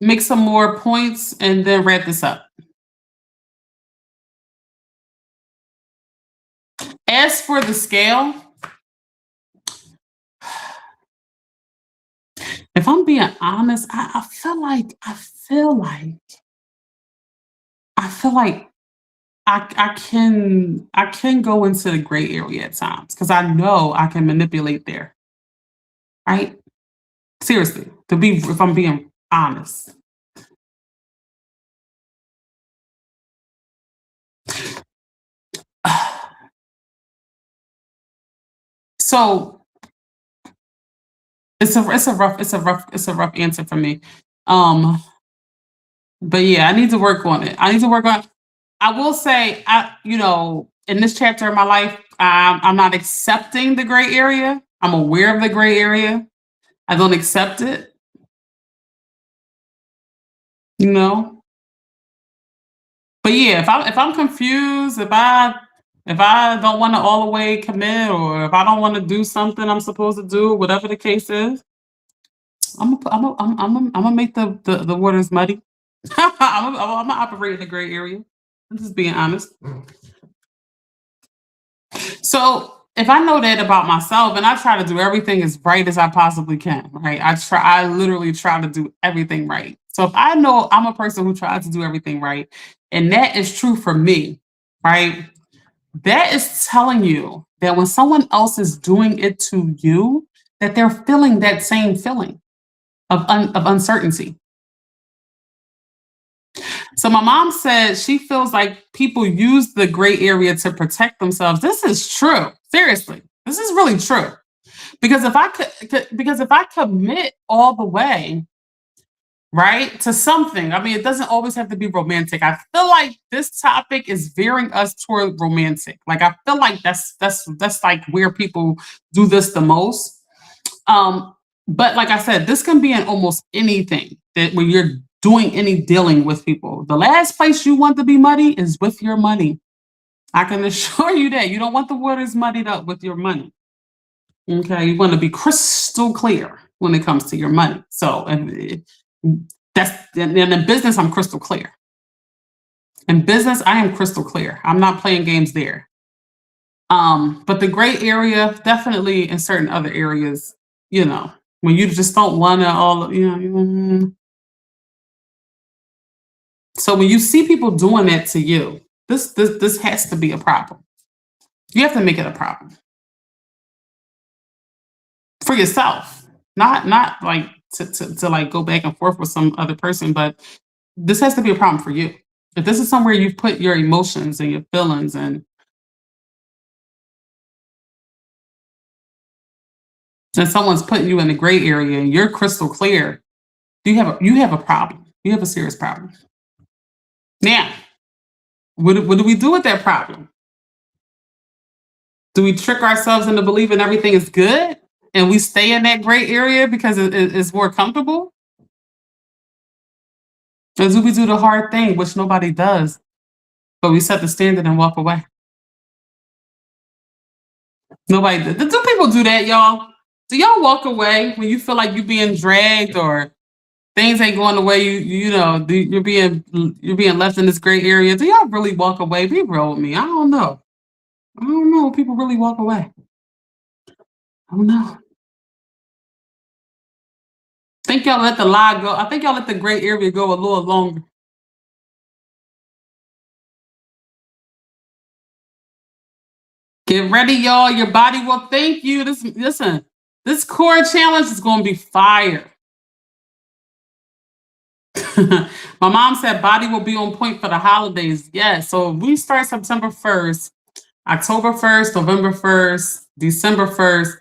make some more points and then wrap this up. As for the scale, if I'm being honest, I feel like I can go into the gray area at times because I know I can manipulate there. Right? Seriously, if I'm being honest. So it's a rough answer for me. But yeah, I need to work on it. I will say, in this chapter of my life, I'm not accepting the gray area. I'm aware of the gray area. I don't accept it. But yeah, if I'm confused, if I don't want to all the way commit, or if I don't want to do something I'm supposed to do, whatever the case is, I'm gonna make the waters muddy. I'm gonna operate in the gray area. I'm just being honest. So if I know that about myself, and I try to do everything as right as I possibly can, right? I literally try to do everything right. So if I know I'm a person who tries to do everything right, and that is true for me, right? That is telling you that when someone else is doing it to you, that they're feeling that same feeling of uncertainty. So my mom said she feels like people use the gray area to protect themselves. This is true. Seriously, this is really true. Because if I commit all the way, right? To something. I mean, it doesn't always have to be romantic. I feel like this topic is veering us toward romantic. Like I feel like that's like where people do this the most. Um, but like I said, this can be in almost anything that when you're doing any dealing with people. The last place you want to be muddy is with your money. I can assure you that you don't want the waters muddied up with your money. Okay, you want to be crystal clear when it comes to your money. So, and that's and in business, I'm crystal clear. In business, I am crystal clear. I'm not playing games there. But the gray area, definitely in certain other areas, you know, when you just don't want to all, so when you see people doing that to you, this has to be a problem. You have to make it a problem for yourself, not like to like go back and forth with some other person, but this has to be a problem for you. If this is somewhere you've put your emotions and your feelings and someone's putting you in the gray area and you're crystal clear, you have a problem. You have a serious problem. Now, what do we do with that problem? Do we trick ourselves into believing everything is good and we stay in that gray area because it's more comfortable? Or do we do the hard thing, which nobody does, but we set the standard and walk away? Nobody do people do that, y'all? Do y'all walk away when you feel like you're being dragged or things ain't going the way you're being left in this gray area? Do y'all really walk away? Be real with me. I don't know. I don't know if people really walk away. I don't know. Think y'all let the lie go. I think y'all let the gray area go a little longer. Get ready, y'all. Your body will thank you. Listen, this core challenge is gonna be fire. My mom said body will be on point for the holidays. Yes. So we start September 1st, October 1st, November 1st, December 1st.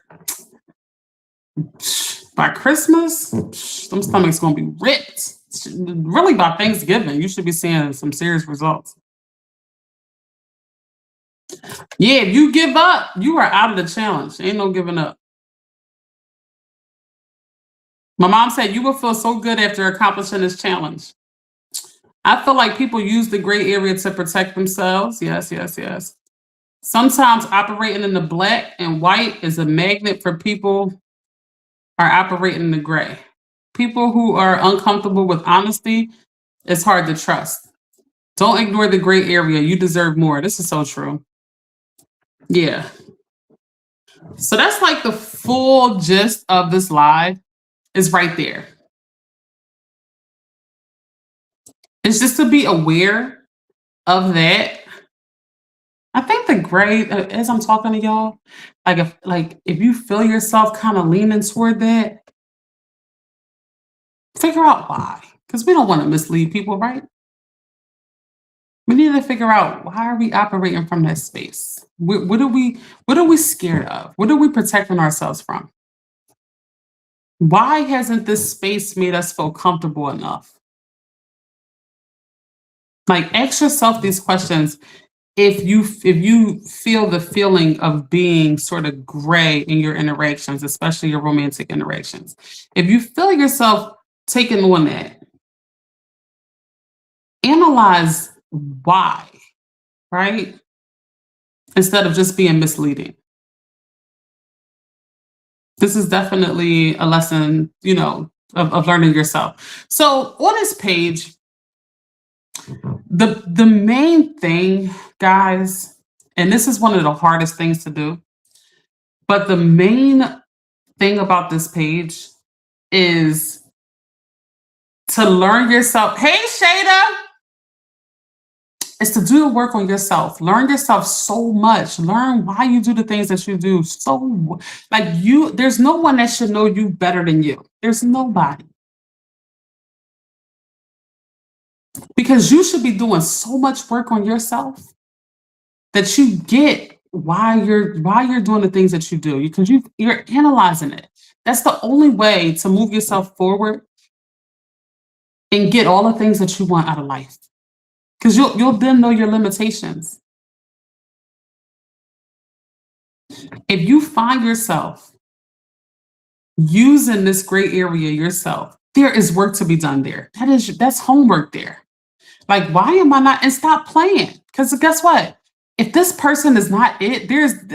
By Christmas, them stomachs gonna be ripped. Really by Thanksgiving, you should be seeing some serious results. Yeah, if you give up, you are out of the challenge. Ain't no giving up. My mom said you will feel so good after accomplishing this challenge. I feel like people use the gray area to protect themselves. Yes, yes, yes. Sometimes operating in the black and white is a magnet for people are operating in the gray. People who are uncomfortable with honesty, it's hard to trust. Don't ignore the gray area. You deserve more. This is so true. Yeah. So that's like the full gist of this live is right there. It's just to be aware of that. I think the gray, as I'm talking to y'all, like if you feel yourself kind of leaning toward that, figure out why. Because we don't want to mislead people, right? We need to figure out why are we operating from that space? What are we scared of? What are we protecting ourselves from? Why hasn't this space made us feel comfortable enough? Like ask yourself these questions if you feel the feeling of being sort of gray in your interactions, especially your romantic interactions. If you feel yourself taking on that, analyze why, right? Instead of just being misleading. This is definitely a lesson, of learning yourself. So on this page, the main thing, guys, and this is one of the hardest things to do, but the main thing about this page is to learn yourself. Hey, Shada, is to do the work on yourself. Learn yourself so much. Learn why you do the things that you do. So, like there's no one that should know you better than you. There's nobody. Because you should be doing so much work on yourself that you get why you're doing the things that you do because you're analyzing it. That's the only way to move yourself forward and get all the things that you want out of life. Because you'll then know your limitations. If you find yourself using this gray area yourself, there is work to be done there. That's homework there. Like, why am I not? And stop playing. Because guess what? If this person is not it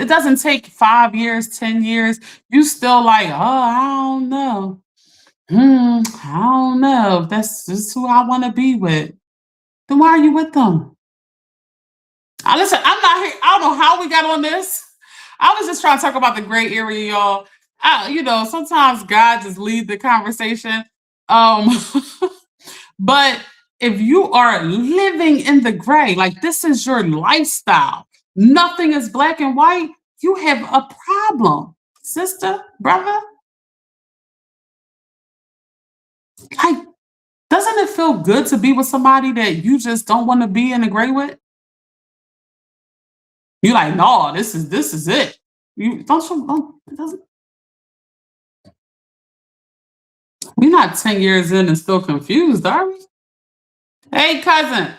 doesn't take 5 years, 10 years. You still like, oh, I don't know. I don't know if that's just who I want to be with. Then why are you with them? Listen, I'm not here. I don't know how we got on this. I was just trying to talk about the gray area, y'all. Sometimes God just lead the conversation. Um, but if you are living in the gray, like this is your lifestyle, nothing is black and white, you have a problem, sister, brother. Like, doesn't it feel good to be with somebody that you just don't want to be in the gray with? You like, no, this is it. You don't you it doesn't we're not 10 years in and still confused, are we? Hey cousin.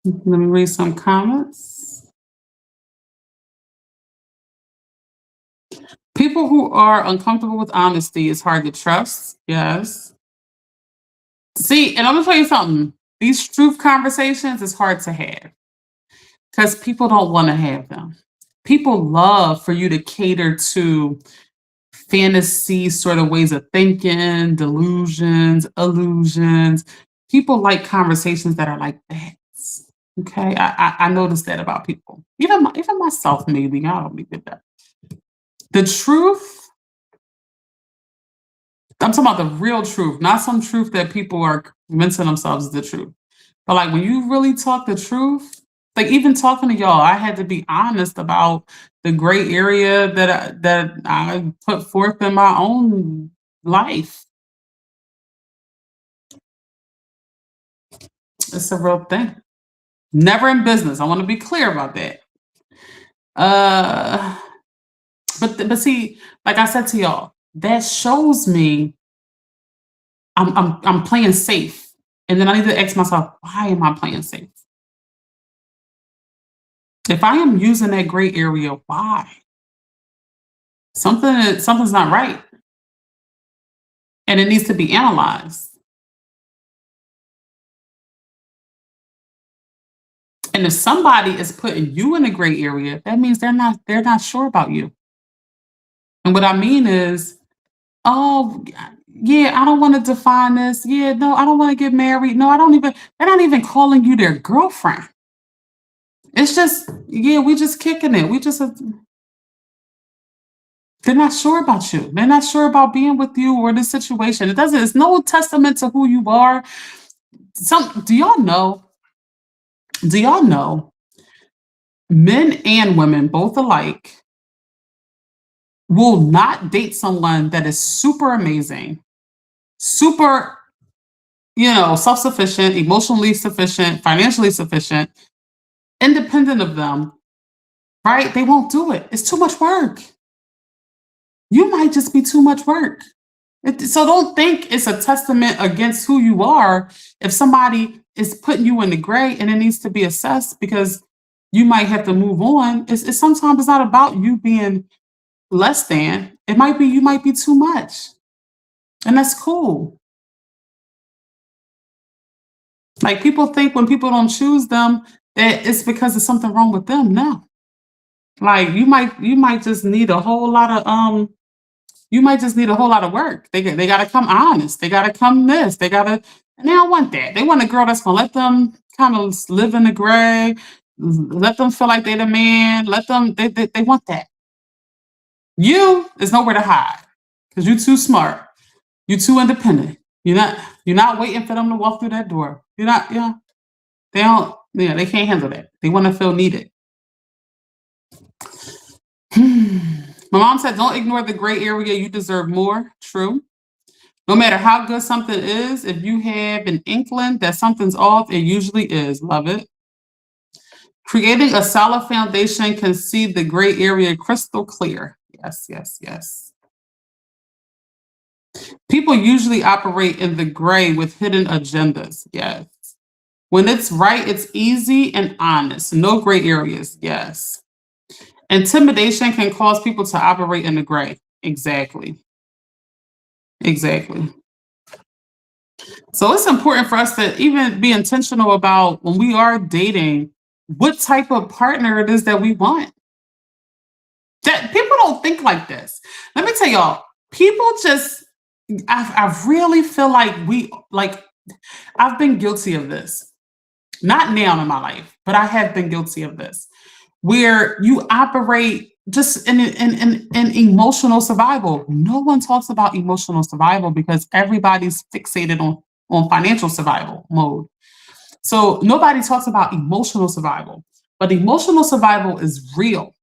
Let me read some comments. People who are uncomfortable with honesty is hard to trust. Yes. See, and I'm gonna tell you something. These truth conversations is hard to have because people don't want to have them. People love for you to cater to fantasy sort of ways of thinking, delusions, illusions. People like conversations that are like that. Okay, I noticed that about people. Even myself, maybe I don't even that. The truth. I'm talking about the real truth, not some truth that people are convincing themselves is the truth. But like when you really talk the truth, like even talking to y'all, I had to be honest about the gray area that I put forth in my own life. It's a real thing. Never in business. I want to be clear about that. Uh, but see, like I said to y'all, that shows me I'm playing safe, and then I need to ask myself, why am I playing safe? If I am using that gray area, why? Something's not right, and it needs to be analyzed. And if somebody is putting you in a gray area, that means they're not sure about you. And what I mean is, oh yeah, I don't want to define this. Yeah, no, I don't want to get married. No, I don't even. They're not even calling you their girlfriend. It's just yeah, we just kicking it. We just they're not sure about you. They're not sure about being with you or the situation. It doesn't. It's no testament to who you are. Some do y'all know? Do y'all know men and women both alike will not date someone that is super amazing, super, self sufficient, emotionally sufficient, financially sufficient, independent of them, right? They won't do it. It's too much work. You might just be too much work. So don't think it's a testament against who you are if somebody is putting you in the gray and it needs to be assessed because you might have to move on. It's sometimes it's not about you being less than. It might be you might be too much. And that's cool. Like people think when people don't choose them that it's because there's something wrong with them. No. Like you might just need a whole lot of you might just need a whole lot of work. They got to come honest. They got to come this. And they don't want that. They want a girl that's gonna let them kind of live in the gray, let them feel like they're the man. Let them. They want that. You is nowhere to hide because you're too smart. You're too independent. You're not waiting for them to walk through that door. You're not. Yeah. They don't. Yeah. They can't handle that. They want to feel needed. My mom said, don't ignore the gray area. You deserve more. True. No matter how good something is, if you have an inkling that something's off, it usually is. Love it. Creating a solid foundation can see the gray area crystal clear. Yes, yes, yes. People usually operate in the gray with hidden agendas. Yes. When it's right, it's easy and honest. No gray areas. Yes. Intimidation can cause people to operate in the gray. Exactly. Exactly. So it's important for us to even be intentional about when we are dating, what type of partner it is that we want. That people don't think like this. Let me tell y'all, people just I really feel like I've been guilty of this. Not now in my life, but I have been guilty of this, where you operate just in emotional survival. No one talks about emotional survival because everybody's fixated on financial survival mode. So nobody talks about emotional survival, but emotional survival is real.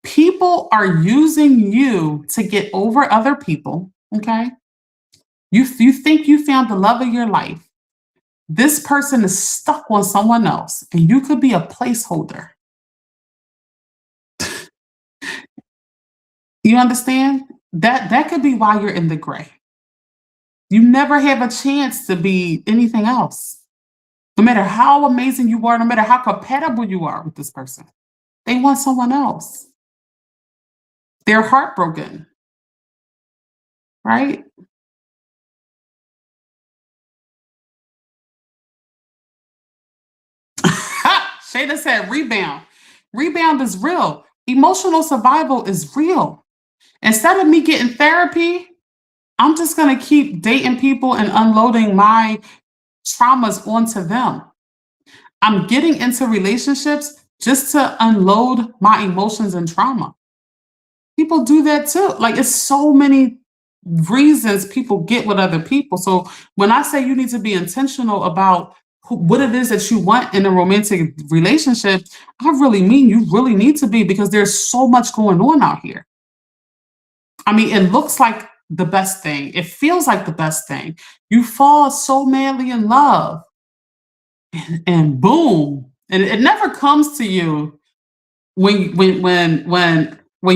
People are using you to get over other people. Okay. You think you found the love of your life. This person is stuck on someone else, and you could be a placeholder. You understand? That could be why you're in the gray. You never have a chance to be anything else. No matter how amazing you are, no matter how compatible you are with this person, they want someone else. They're heartbroken, right? Shada said rebound. Rebound is real. Emotional survival is real. Instead of me getting therapy, I'm just going to keep dating people and unloading my traumas onto them. I'm getting into relationships just to unload my emotions and trauma. People do that too. Like, it's so many reasons people get with other people. So when I say you need to be intentional about what it is that you want in a romantic relationship, I really mean you really need to be, because there's so much going on out here. I mean, it looks like the best thing. It feels like the best thing. You fall so madly in love, and boom, and it never comes to you when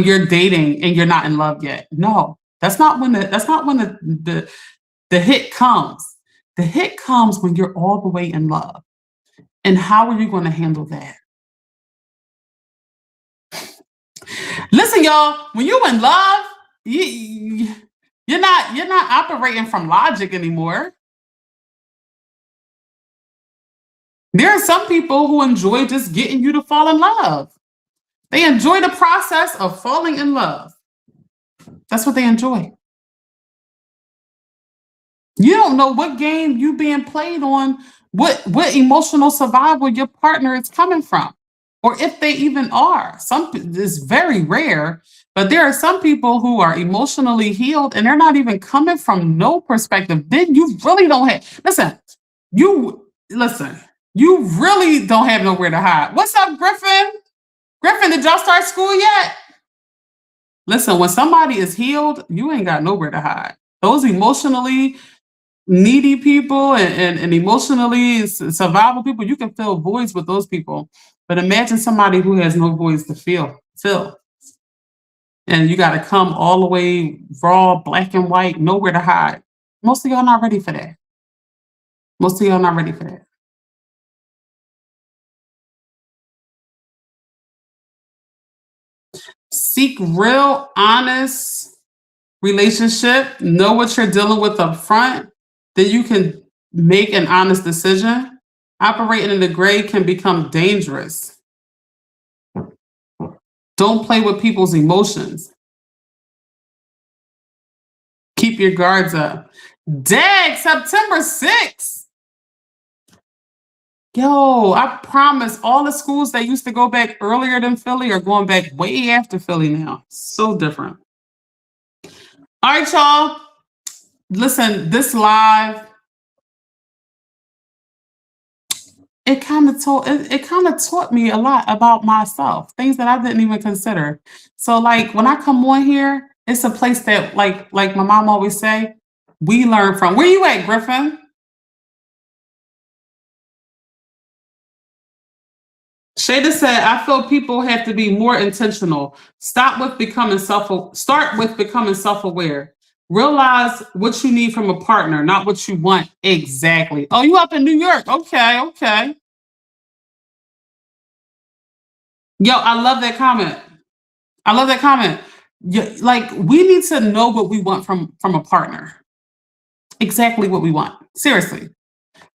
you're dating and you're not in love yet. No, that's not when the hit comes. The hit comes when you're all the way in love. And how are you going to handle that? Listen, y'all, when you're in love, you're not operating from logic anymore. There are some people who enjoy just getting you to fall in love. They enjoy the process of falling in love. That's what they enjoy. You don't know what game you being played on, what emotional survival your partner is coming from, or if they even are. Some It's very rare, but there are some people who are emotionally healed and they're not even coming from no perspective. Then you really don't have listen, you really don't have nowhere to hide. What's up, Griffin? Griffin, did y'all start school yet? Listen, when somebody is healed, you ain't got nowhere to hide. Those emotionally needy people and emotionally survival people, you can fill voids with those people. But imagine somebody who has no voids to fill. And you got to come all the way raw, black and white, nowhere to hide. Most of y'all not ready for that. Most of y'all not ready for that. Seek real, honest relationship. Know what you're dealing with up front. Then you can make an honest decision. Operating in the gray can become dangerous. Don't play with people's emotions. Keep your guards up. Dag, September 6th. Yo, I promise all the schools that used to go back earlier than Philly are going back way after Philly now. So different. All right, y'all. Listen, this live, it kind of taught me a lot about myself, things that I didn't even consider. So like when I come on here, it's a place that like my mom always say, we learn from. Where you at, Griffin? Shada said, I feel people have to be more intentional. Start with becoming self-aware. Realize what you need from a partner, not what you want exactly. Oh, you up in New York. Okay, okay. Yo, I love that comment. I love that comment. Like we need to know what we want from a partner. Exactly what we want. Seriously.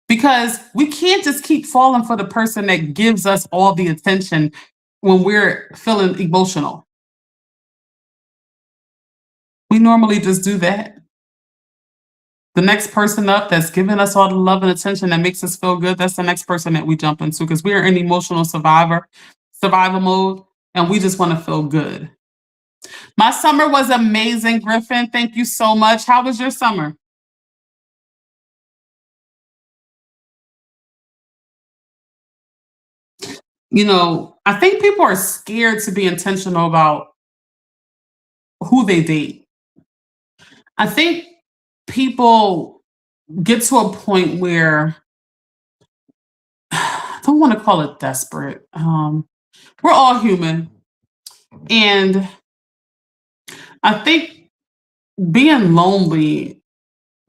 Because we can't just keep falling for the person that gives us all the attention when we're feeling emotional. We normally just do that. The next person up that's giving us all the love and attention that makes us feel good, that's the next person that we jump into because we are in emotional survival mode, and we just want to feel good. My summer was amazing, Griffin. Thank you so much. How was your summer? I think people are scared to be intentional about who they date. I think people get to a point where I don't want to call it desperate. We're all human. And I think being lonely,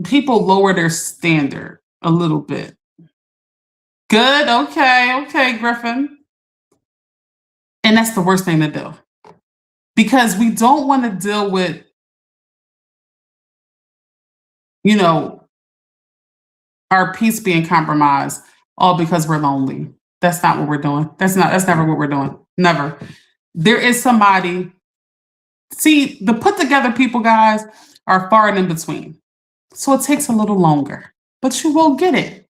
people lower their standard a little bit. Good. Okay. Okay, Griffin. And that's the worst thing to do because we don't want to deal with, you know, our peace being compromised all because we're lonely. That's not what we're doing. That's never what we're doing. Never. There is somebody. See, the put together people, guys, are far and in between. So it takes a little longer, but you will get it.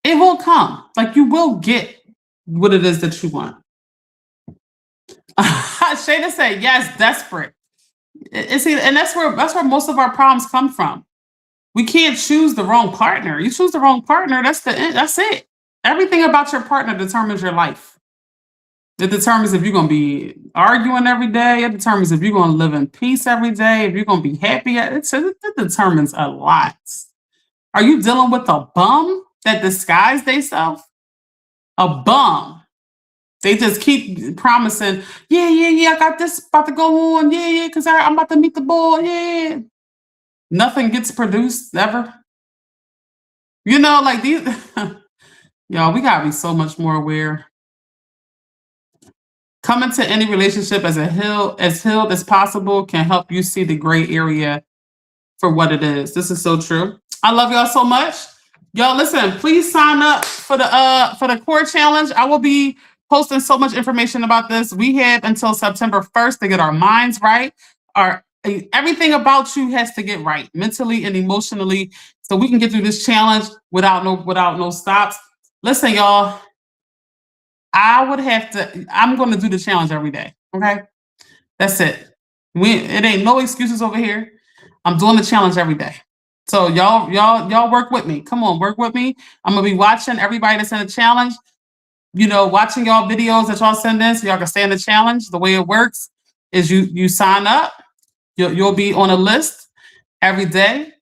It will come. Like you will get what it is that you want. Shayna said, yes, desperate. And that's where most of our problems come from. We can't choose the wrong partner. You choose the wrong partner, that's the end. That's it. Everything about your partner determines your life. It determines if you're going to be arguing every day. It determines if you're going to live in peace every day. If you're going to be happy. It determines a lot. Are you dealing with a bum that disguise themselves? A bum. They just keep promising, yeah, I got this about to go on. Yeah, because I'm about to meet the boy. Yeah. Nothing gets produced ever. Like these, y'all, we got to be so much more aware. Coming to any relationship as healed as possible can help you see the gray area for what it is. This is so true. I love y'all so much. Y'all, listen, please sign up for the core challenge. I will be posting so much information about this. We have until September 1st to get our minds right. Everything about you has to get right, mentally and emotionally, so we can get through this challenge without no stops. Listen, y'all. I'm going to do the challenge every day. Okay. That's it. It ain't no excuses over here. I'm doing the challenge every day. So y'all work with me. Come on, work with me. I'm going to be watching everybody that's in the challenge, watching y'all videos that y'all send in so y'all can stay in the challenge. The way it works is you sign up, you'll be on a list every day.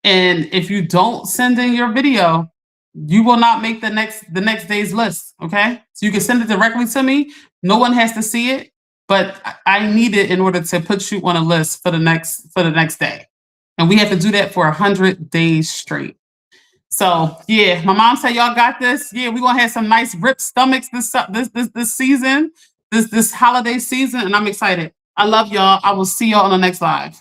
And if you don't send in your video, you will not make the next day's list. Okay. So you can send it directly to me. No one has to see it, but I need it in order to put you on a list for the next day. And we have to do that for 100 days straight. So yeah, my mom said y'all got this. Yeah, we're gonna have some nice ripped stomachs this season, this holiday season, and I'm excited. I love y'all. I will see y'all on the next live.